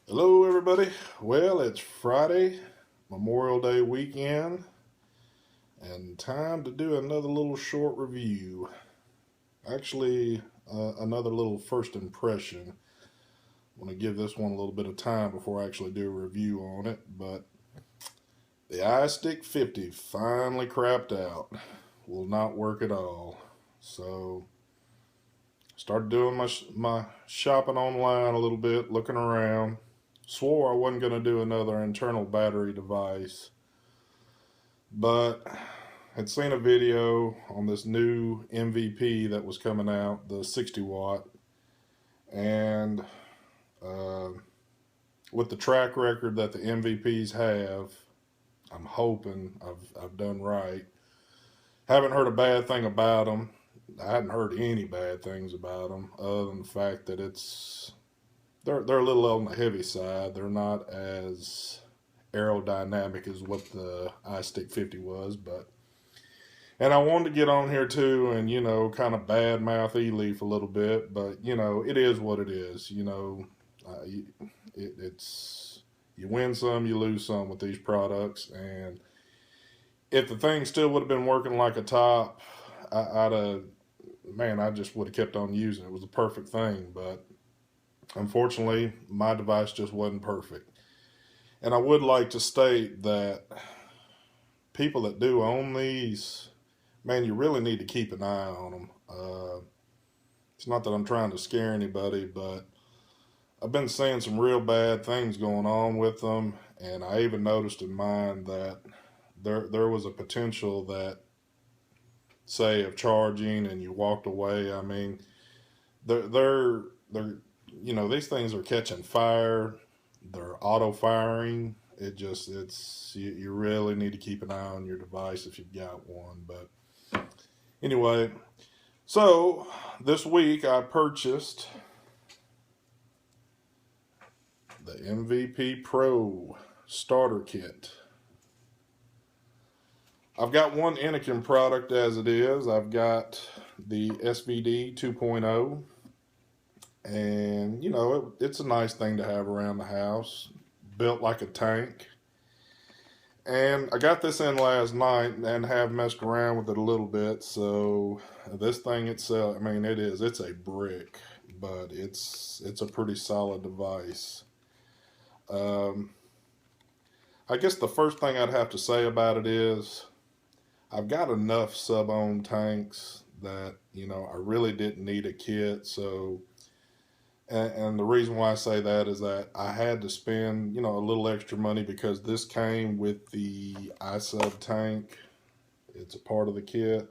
Hello, everybody. Well, it's Friday, Memorial Day weekend, and time to do another little short review. Actually, another little first impression. I want to give this one a little bit of time before I actually do a review on it, but the iStick 50 finally crapped out. Will not work at all. So, started doing my shopping online a little bit, looking around. Swore I wasn't going to do another internal battery device, but had seen a video on this new MVP that was coming out, the 60 watt, and uh, with the track record that the MVPs have, I'm hoping I've done right. Haven't heard a bad thing about them. I hadn't heard any bad things about them, other than the fact that they're a little on the heavy side. They're not as aerodynamic as what the iStick 50 was, but and I wanted to get on here too and kind of bad mouth E-Leaf a little bit, but it is what it is. It's you win some, you lose some with these products, and if the thing still would have been working like a top, I'd have, man, I just would have kept on using it. It was a perfect thing, but unfortunately, my device just wasn't perfect. And I would like to state that people that do own these, man, you really need to keep an eye on them. It's not that I'm trying to scare anybody, but I've been seeing some real bad things going on with them, and I even noticed in mine that there was a potential that, say, of charging and you walked away. I mean, they're these things are catching fire. They're auto firing. You really need to keep an eye on your device if you've got one. But anyway, so this week I purchased the MVP Pro starter kit. I've got one INNOKIN product as it is. I've got the SVD 2.0, and it's a nice thing to have around the house, built like a tank. And I got this in last night and have messed around with it a little bit. So this thing itself, I mean, it's a brick, but it's a pretty solid device. Um, I guess the first thing I'd have to say about it is I've got enough sub-ohm tanks that, I really didn't need a kit. So, and the reason why I say that is that I had to spend, a little extra money because this came with the iSub tank. It's a part of the kit.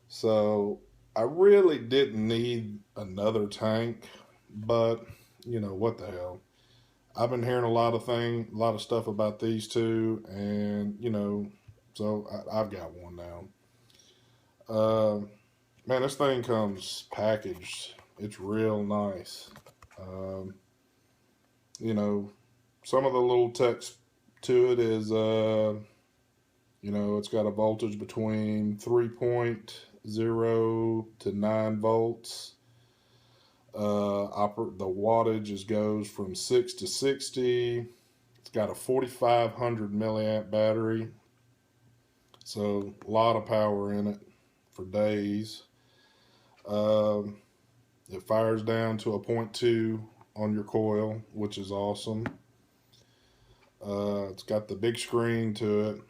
So I really didn't need another tank, but, what the hell. I've been hearing a lot of stuff about these two, and, so I've got one now. Man, this thing comes packaged. It's real nice. Um, some of the little text to it is, it's got a voltage between 3.0 to 9 volts. The wattage goes from 6 to 60. It's got a 4,500 milliamp battery. So a lot of power in it for days. It fires down to a 0.2 on your coil, which is awesome. It's got the big screen to it.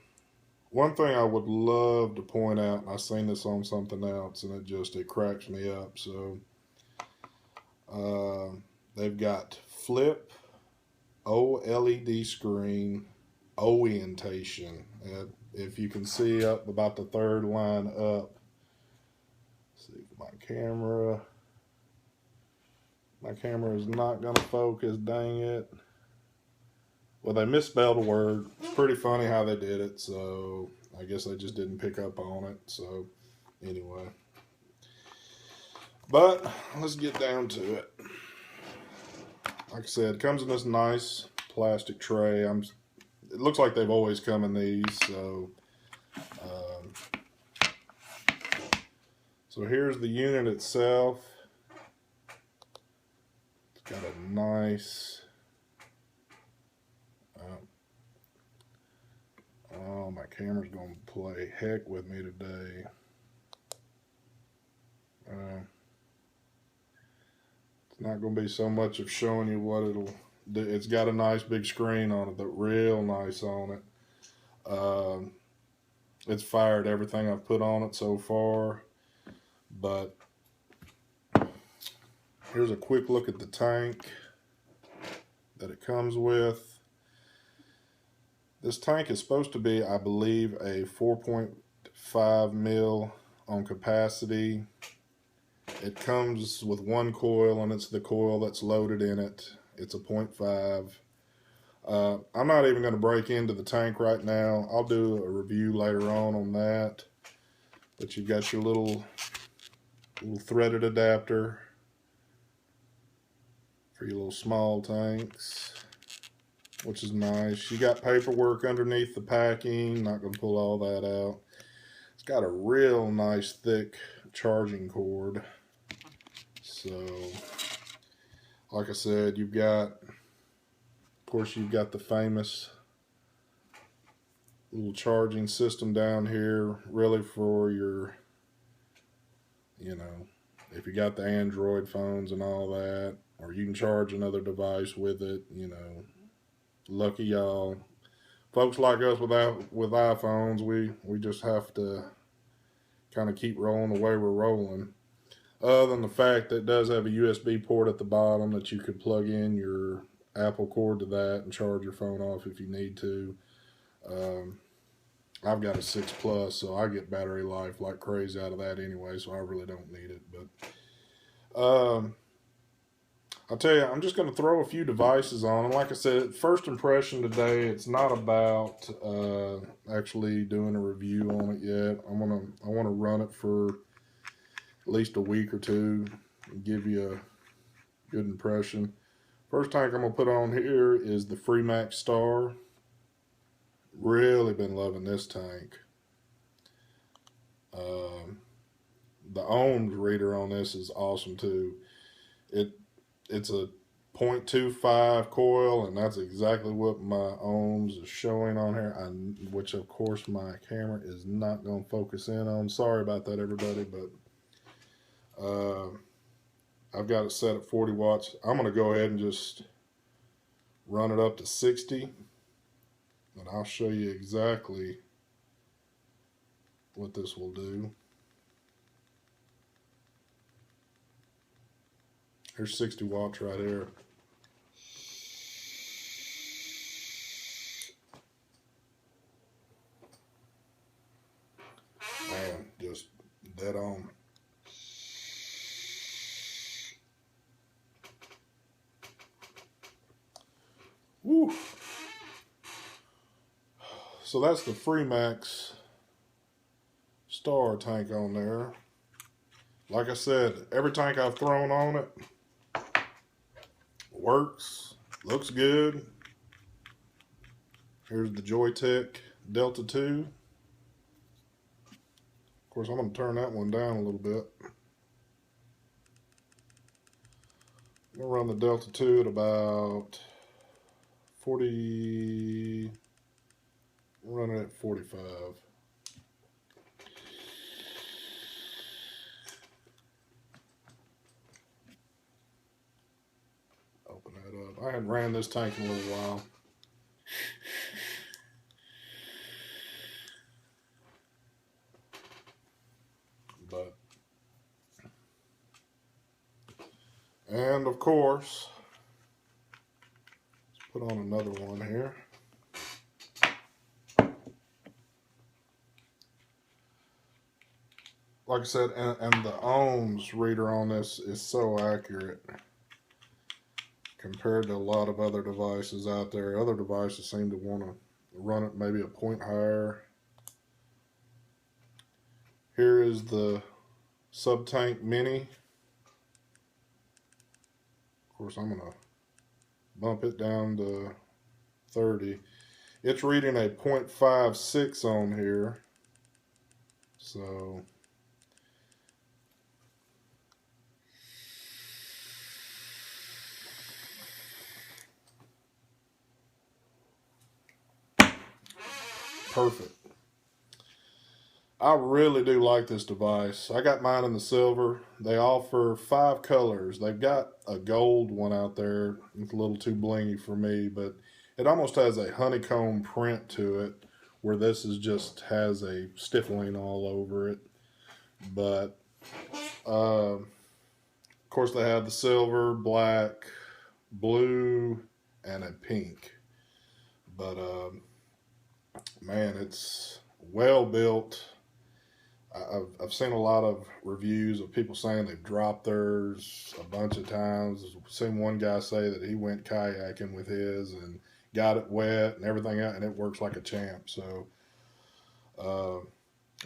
One thing I would love to point out, and I've seen this on something else, and it cracks me up. So they've got flip OLED screen orientation. If you can see up about the third line up, let's see if my camera is not going to focus, dang it. Well, they misspelled a word. It's pretty funny how they did it, so I guess they just didn't pick up on it. So anyway, but let's get down to it. Like I said, it comes in this nice plastic tray. It looks like they've always come in these. So here's the unit itself. It's got a nice. Oh, my camera's going to play heck with me today. It's not going to be so much of showing you what it'll do. It's got a nice big screen on it, that real nice on it. It's fired everything I've put on it so far. But here's a quick look at the tank that it comes with. This tank is supposed to be, I believe, a 4.5 mil on capacity. It comes with one coil, and it's the coil that's loaded in it. It's a 0.5. I'm not even going to break into the tank right now. I'll do a review later on that. But you've got your little threaded adapter for your little small tanks, which is nice. You got paperwork underneath the packing. Not going to pull all that out. It's got a real nice thick charging cord. So, like I said, you've got, of course, you've got the famous little charging system down here, really for your, you know, if you got the Android phones and all that, or you can charge another device with it, you know. Lucky y'all. Folks like us with iPhones, we just have to kind of keep rolling the way we're rolling. Other than the fact that it does have a USB port at the bottom that you could plug in your Apple cord to that and charge your phone off if you need to. I've got a 6 Plus, so I get battery life like crazy out of that anyway, so I really don't need it. But I'll tell you, I'm just going to throw a few devices on. And like I said, first impression today, it's not about actually doing a review on it yet. I want to run it for at least a week or two and give you a good impression. First tank I'm going to put on here is the Freemax Star. Really been loving this tank. The ohms reader on this is awesome too. It's a 0.25 coil, and that's exactly what my ohms is showing on here, which of course my camera is not going to focus in on. Sorry about that, everybody, but I've got it set at 40 watts. I'm going to go ahead and just run it up to 60, and I'll show you exactly what this will do. Here's 60 watts right here. Man, just dead on. Woo. So that's the Freemax Star tank on there. Like I said, every tank I've thrown on it works, looks good. Here's the Joytech Delta 2. Of course, I'm going to turn that one down a little bit. I'm going to run the Delta 2 at about 40, run it at 45. Open that up. I hadn't ran this tank in a little while. And of course, let's put on another one here. Like I said, and the ohms reader on this is so accurate compared to a lot of other devices out there. Other devices seem to want to run it maybe a point higher. Here is the Sub-Tank Mini. Of course, I'm going to bump it down to 30. It's reading a 0.56 on here. So perfect. I really do like this device. I got mine in the silver. They offer 5 colors. They've got a gold one out there. It's a little too blingy for me, but it almost has a honeycomb print to it, where this is just has a stippling all over it. But of course, they have the silver, black, blue, and a pink. But man, it's well built. I've seen a lot of reviews of people saying they've dropped theirs a bunch of times. I've seen one guy say that he went kayaking with his and got it wet and everything out, and it works like a champ. So I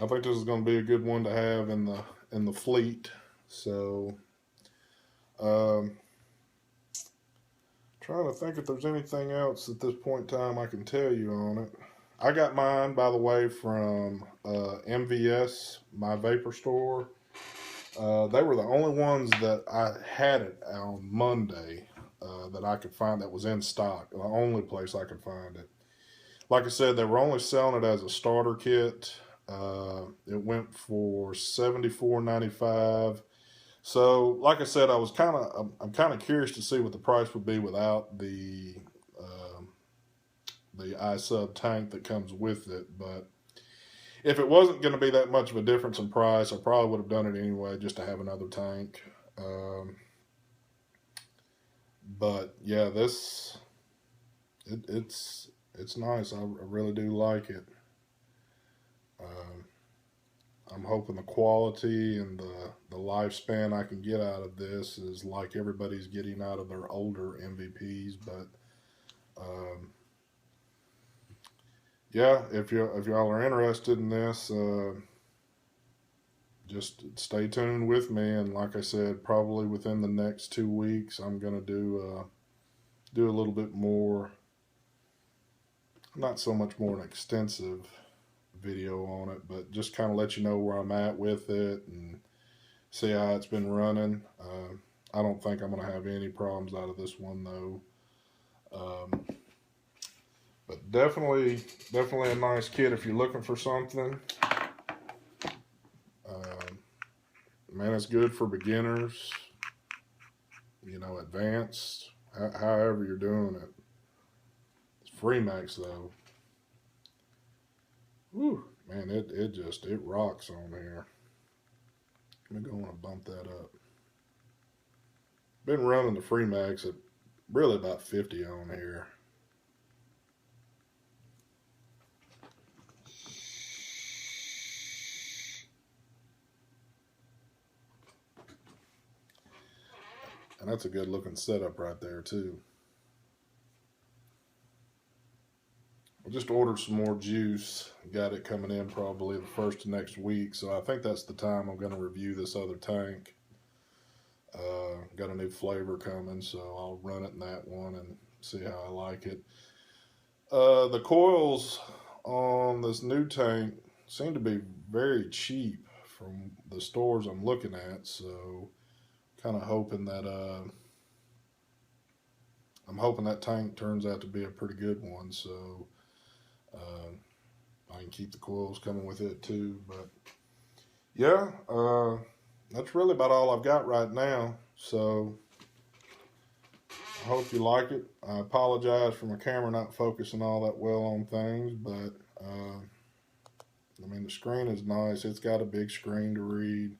think this is going to be a good one to have in the fleet. So trying to think if there's anything else at this point in time I can tell you on it. I got mine, by the way, from MVS, my vapor store. They were the only ones that I had it on Monday that I could find that was in stock. The only place I could find it. Like I said, they were only selling it as a starter kit. It went for $74.95. So, like I said, I'm kind of curious to see what the price would be without the iSub tank that comes with it. But if it wasn't going to be that much of a difference in price, I probably would have done it anyway just to have another tank. But yeah, it's nice. I really do like it. I'm hoping the quality and the lifespan I can get out of this is like everybody's getting out of their older MVPs. But yeah, if y'all are interested in this, just stay tuned with me. And like I said, probably within the next 2 weeks, I'm gonna do a little bit more, not so much more an extensive video on it, but just kind of let you know where I'm at with it and see how it's been running. I don't think I'm gonna have any problems out of this one though. But definitely a nice kit if you're looking for something. Man, it's good for beginners, advanced, however you're doing it. It's free max though. Whew, man, it rocks on here. I'm going to bump that up. Been running the free max at really about 50 on here. And that's a good looking setup right there too. I just ordered some more juice. Got it coming in probably the first of next week. So I think that's the time I'm going to review this other tank. Got a new flavor coming, so I'll run it in that one and see how I like it. The coils on this new tank seem to be very cheap from the stores I'm looking at. So kind of hoping that I'm hoping that tank turns out to be a pretty good one, so I can keep the coils coming with it too. But yeah, that's really about all I've got right now. So I hope you like it. I apologize for my camera not focusing all that well on things, but I mean, the screen is nice. It's got a big screen to read.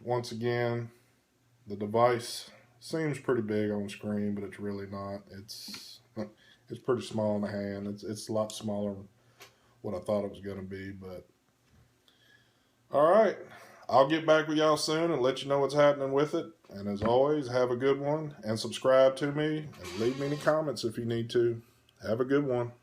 Once again, the device seems pretty big on screen, but it's really not. It's pretty small in the hand. It's a lot smaller than what I thought it was going to be. But all right, I'll get back with y'all soon and let you know what's happening with it. And as always, have a good one and subscribe to me and leave me any comments if you need to. Have a good one.